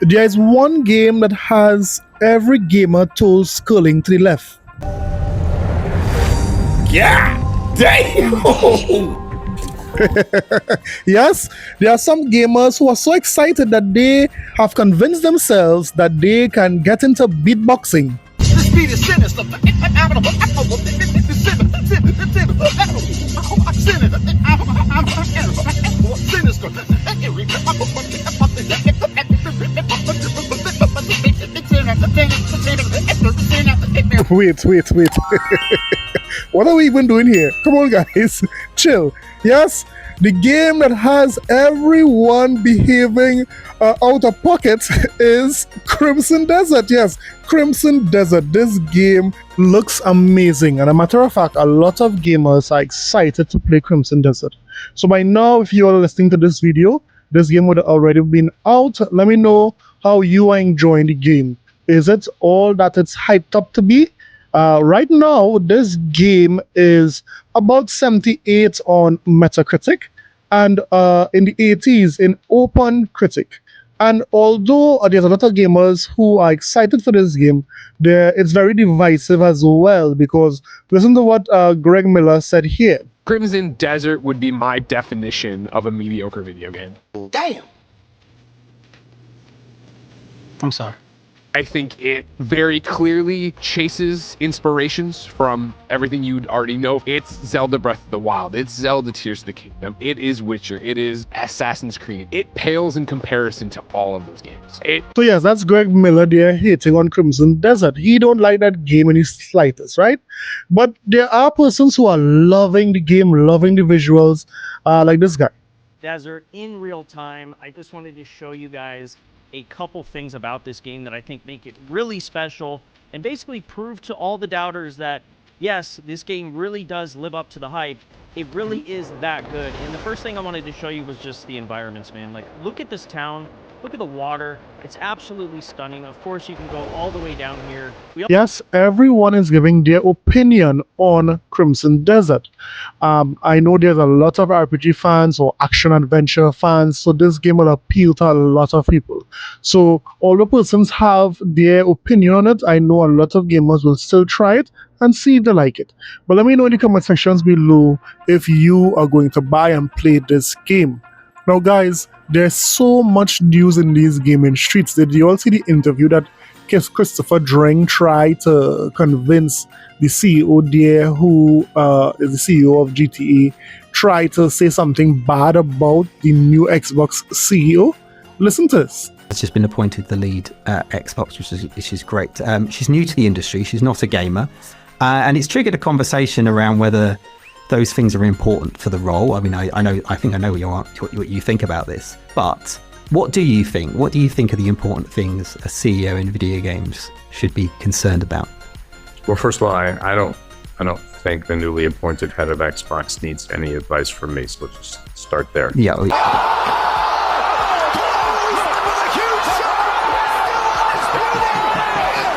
There is one game that has every gamer toes scrolling to the left. Yeah! Damn! Yes, there are some gamers who are so excited that they have convinced themselves that they can get into beatboxing. This beat is sinister. Wait. What are we even doing here? Come on, guys, chill. Yes, the game that has everyone behaving out of pocket is Crimson Desert. Yes, Crimson Desert. This game looks amazing, and a matter of fact, a lot of gamers are excited to play Crimson Desert. So by now, if you are listening to this video, this game would have already been out. Let me know how you are enjoying the game. Is it all that it's hyped up to be? Right now, this game is about 78 on Metacritic and in the 80s in Open Critic. And although there's a lot of gamers who are excited for this game, it's very divisive as well because listen to what Greg Miller said here. Crimson Desert would be my definition of a mediocre video game. Damn! I'm sorry. I think it very clearly chases inspirations from everything you'd already know. It's Zelda Breath of the Wild. It's Zelda Tears of the Kingdom. It is Witcher. It is Assassin's Creed. It pales in comparison to all of those games. So yes, that's Greg Miller there hating on Crimson Desert. He don't like that game in the slightest, right? But there are persons who are loving the game, loving the visuals, like this guy. Desert in real time. I just wanted to show you guys a couple things about this game that I think make it really special and basically prove to all the doubters that yes, this game really does live up to the hype. It really is that good. And the first thing I wanted to show you was just the environments, man. Like, look at this town. Look at the water. It's absolutely stunning. Of course, you can go all the way down here. Yes, everyone is giving their opinion on Crimson Desert. I know there's a lot of RPG fans or action-adventure fans, so this game will appeal to a lot of people. So all the persons have their opinion on it. I know a lot of gamers will still try it and see if they like it. But let me know in the comment sections below if you are going to buy and play this game. Now guys, there's so much news in these gaming streets. Did you all see the interview that Christopher Dring tried to convince the CEO there, who is the CEO of GTA, tried to say something bad about the new Xbox CEO? Listen to this. Has just been appointed the lead at Xbox, which is great. She's new to the industry. She's not a gamer. And it's triggered a conversation around whether those things are important for the role. I mean, I think I know what you think about this, but what do you think? What do you think are the important things a CEO in video games should be concerned about? Well, first of all, I don't think the newly appointed head of Xbox needs any advice from me. So let's just start there. Yeah.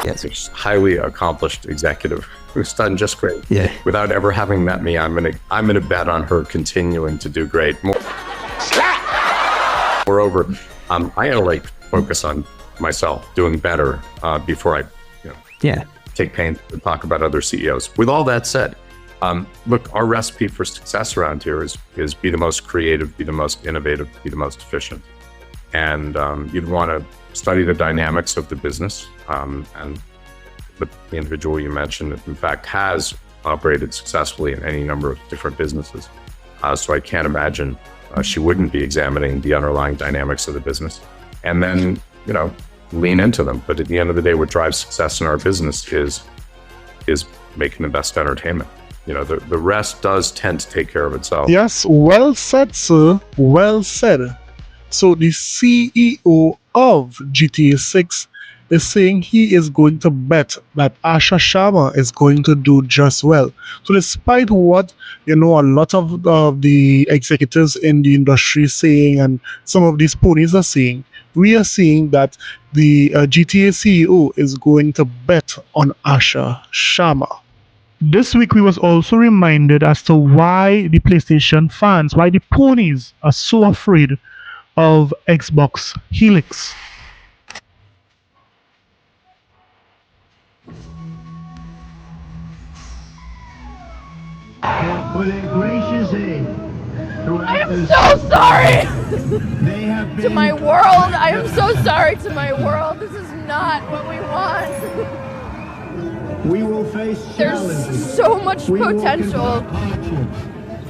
Yes, a highly accomplished executive who's done just great. Yeah. Without ever having met me, I'm gonna bet on her continuing to do great. Moreover, I gotta focus on myself doing better before I take pains to talk about other CEOs. With all that said, look, our recipe for success around here is be the most creative, be the most innovative, be the most efficient. And you'd want to study the dynamics of the business. And the individual you mentioned, in fact, has operated successfully in any number of different businesses. So I can't imagine she wouldn't be examining the underlying dynamics of the business and then, lean into them. But at the end of the day, what drives success in our business is making the best entertainment. The rest does tend to take care of itself. Yes, well said, sir. Well said. So the CEO of GTA 6 is saying he is going to bet that Asha Sharma is going to do just well. So despite what a lot of the executives in the industry saying and some of these ponies are saying, we are seeing that the GTA CEO is going to bet on Asha Sharma. This week we was also reminded as to why the PlayStation fans, why the ponies are so afraid of Xbox Helix. for their gracious aid. I am so sorry to my world. I am so sorry to my world. This is not what we want. We will face challenges. There's so much potential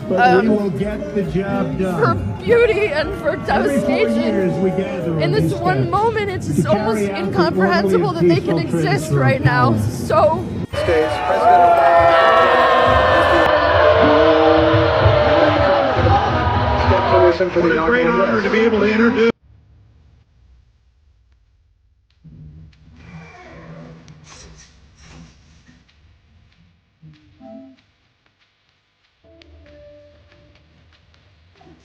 but we will get the job done. for beauty and for devastation. Years we gather In this one moment, it's almost incomprehensible that they can exist right now. So. What a great honor to be able to introduce.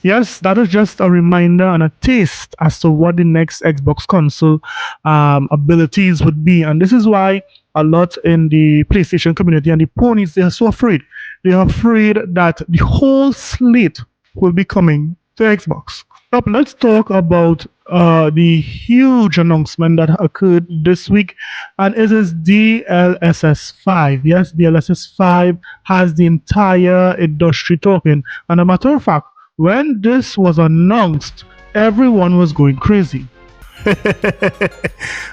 Yes, that is just a reminder and a taste as to what the next Xbox console abilities would be. And this is why a lot in the PlayStation community and the ponies, they are so afraid. They are afraid that the whole slate will be coming to Xbox. Now, let's talk about the huge announcement that occurred this week, and it is DLSS 5. Yes, DLSS 5 has the entire industry talking. And a matter of fact, when this was announced, everyone was going crazy.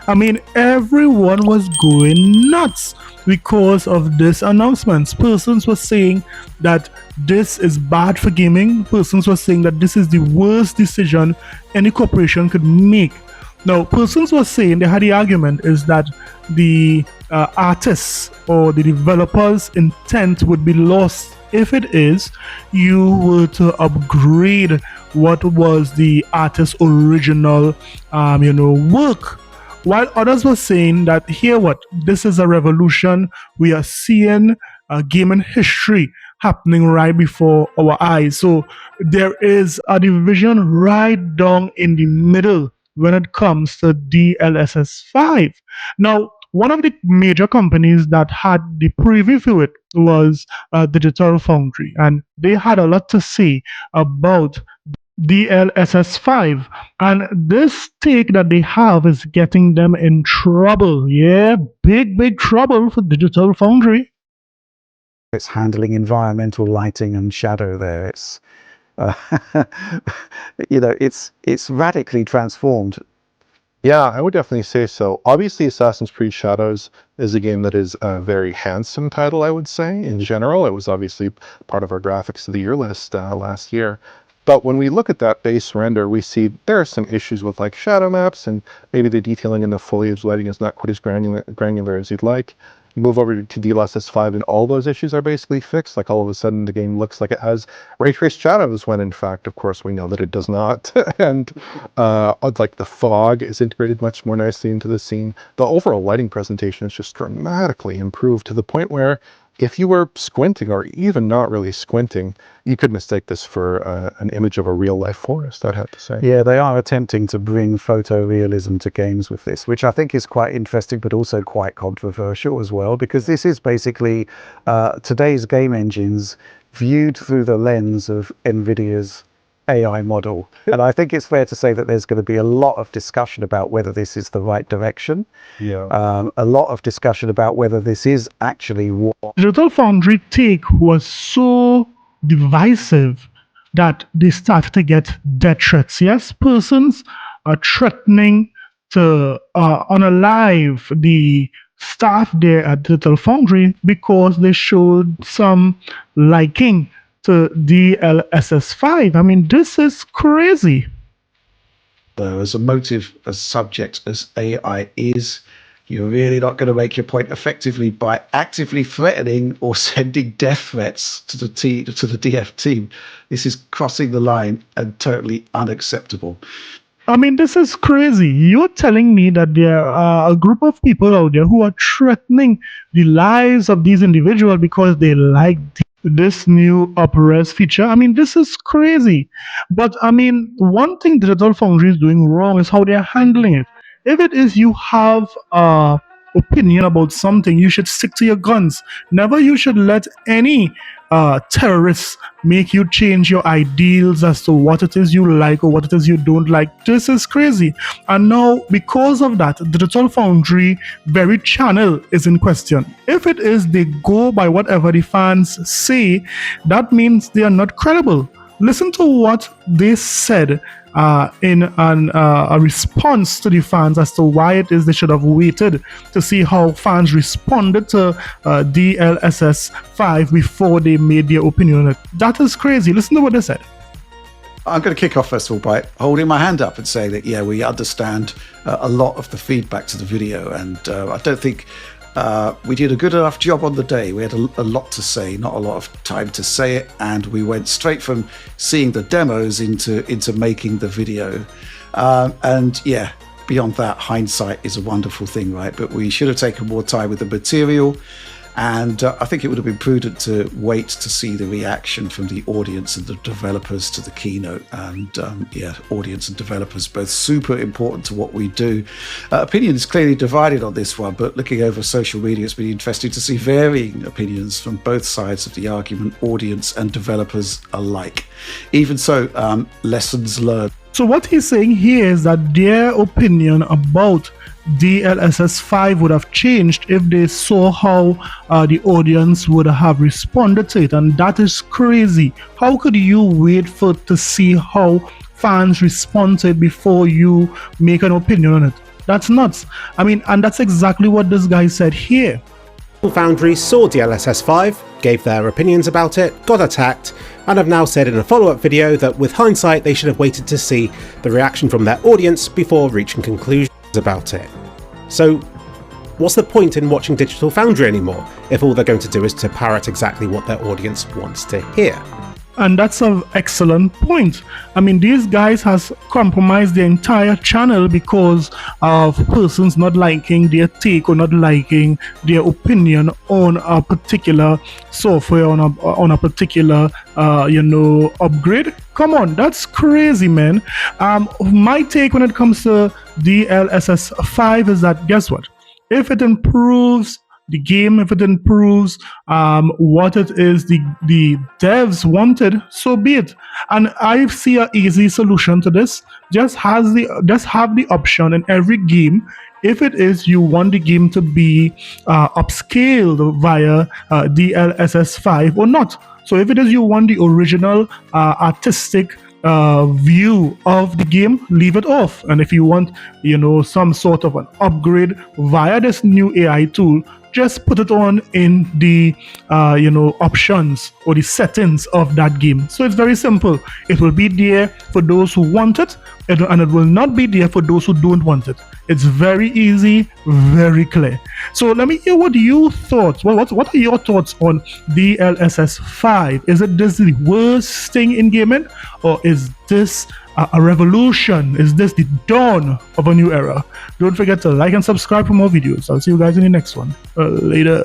I mean, everyone was going nuts because of this announcement. Persons were saying that this is bad for gaming. Persons were saying that this is the worst decision any corporation could make. Now, persons were saying, they had the argument is that the artists or the developers' intent would be lost if it is you were to upgrade what was the artist's original work, while others were saying that here what this is a revolution. We are seeing gaming history happening right before our eyes. So there is a division right down in the middle when it comes to DLSS 5. Now, one of the major companies that had the preview for it was Digital Foundry, and they had a lot to say about DLSS 5. And this take that they have is getting them in trouble. Yeah, big trouble for Digital Foundry. It's handling environmental lighting and shadow there. It's it's radically transformed. Yeah, I would definitely say so. Obviously, Assassin's Creed Shadows is a game that is a very handsome title, I would say. In general, it was obviously part of our Graphics of the Year list last year. But when we look at that base render, we see there are some issues with like shadow maps, and maybe the detailing in the foliage lighting is not quite as granular as you'd like. You move over to DLSS 5 and all those issues are basically fixed. Like all of a sudden the game looks like it has ray traced shadows when in fact, of course, we know that it does not. And like the fog is integrated much more nicely into the scene. The overall lighting presentation is just dramatically improved to the point where if you were squinting or even not really squinting, you could mistake this for an image of a real life forest, I'd have to say. Yeah, they are attempting to bring photorealism to games with this, which I think is quite interesting, but also quite controversial as well, because this is basically today's game engines viewed through the lens of NVIDIA's AI model. And I think it's fair to say that there's going to be a lot of discussion about whether this is the right direction. Yeah. A lot of discussion about whether this is actually what Digital Foundry take was so divisive that they started to get death threats. Yes, persons are threatening to unalive the staff there at Digital Foundry because they showed some liking to DLSS 5. I mean, this is crazy. As emotive a subject as AI is, you're really not going to make your point effectively by actively threatening or sending death threats to the DF team. This is crossing the line and totally unacceptable. I mean, this is crazy. You're telling me that there are a group of people out there who are threatening the lives of these individuals because they like this new up-res feature? I mean, this is crazy. But I mean, one thing Digital Foundry is doing wrong is how they're handling it. If it is you have a opinion about something, you should stick to your guns. Never you should let any terrorists make you change your ideals as to what it is you like or what it is you don't like. This is crazy. And now, because of that, Digital Foundry very channel is in question. If it is they go by whatever the fans say, that means they are not credible. Listen to what they said in a response to the fans as to why it is they should have waited to see how fans responded to DLSS 5 before they made their opinion on it. That is crazy. Listen to what they said. I'm going to kick off first of all by holding my hand up and saying that, yeah, we understand a lot of the feedback to the video, and I don't think we did a good enough job on the day. We had a lot to say, not a lot of time to say it, and we went straight from seeing the demos into making the video. And yeah, beyond that, hindsight is a wonderful thing, right? But we should have taken more time with the material. And I think it would have been prudent to wait to see the reaction from the audience and the developers to the keynote. And yeah, audience and developers, both super important to what we do. Opinion is clearly divided on this one, but looking over social media, it's been interesting to see varying opinions from both sides of the argument, audience and developers alike. Even so, lessons learned. So what he's saying here is that their opinion about DLSS 5 would have changed if they saw how the audience would have responded to it, and that is crazy. How could you wait to see how fans respond to it before you make an opinion on it? That's nuts. I mean, and that's exactly what this guy said here. Foundry saw DLSS 5, gave their opinions about it, got attacked, and have now said in a follow-up video that with hindsight they should have waited to see the reaction from their audience before reaching conclusions about it. So what's the point in watching Digital Foundry anymore if all they're going to do is to parrot exactly what their audience wants to hear? And that's an excellent point. I mean, these guys has compromised the entire channel because of persons not liking their take or not liking their opinion on a particular software, on a particular upgrade. Come on, that's crazy, man. My take when it comes to DLSS 5 is that, guess what? If it improves the game, if it improves what it is the devs wanted, so be it. And I see an easy solution to this. Just have the option in every game, if it is you want the game to be upscaled via DLSS 5 or not. So if it is you want the original artistic view of the game, leave it off. And if you want, some sort of an upgrade via this new AI tool, just put it on in the options or the settings of that game. So it's very simple. It will be there for those who want it, and it will not be there for those who don't want it. It's very easy, very clear. So let me hear what you thought. Well, what are your thoughts on DLSS 5? Is it this the worst thing in gaming, or is this a revolution? Is this the dawn of a new era? Don't forget to like and subscribe for more videos. I'll see you guys in the next one. Later.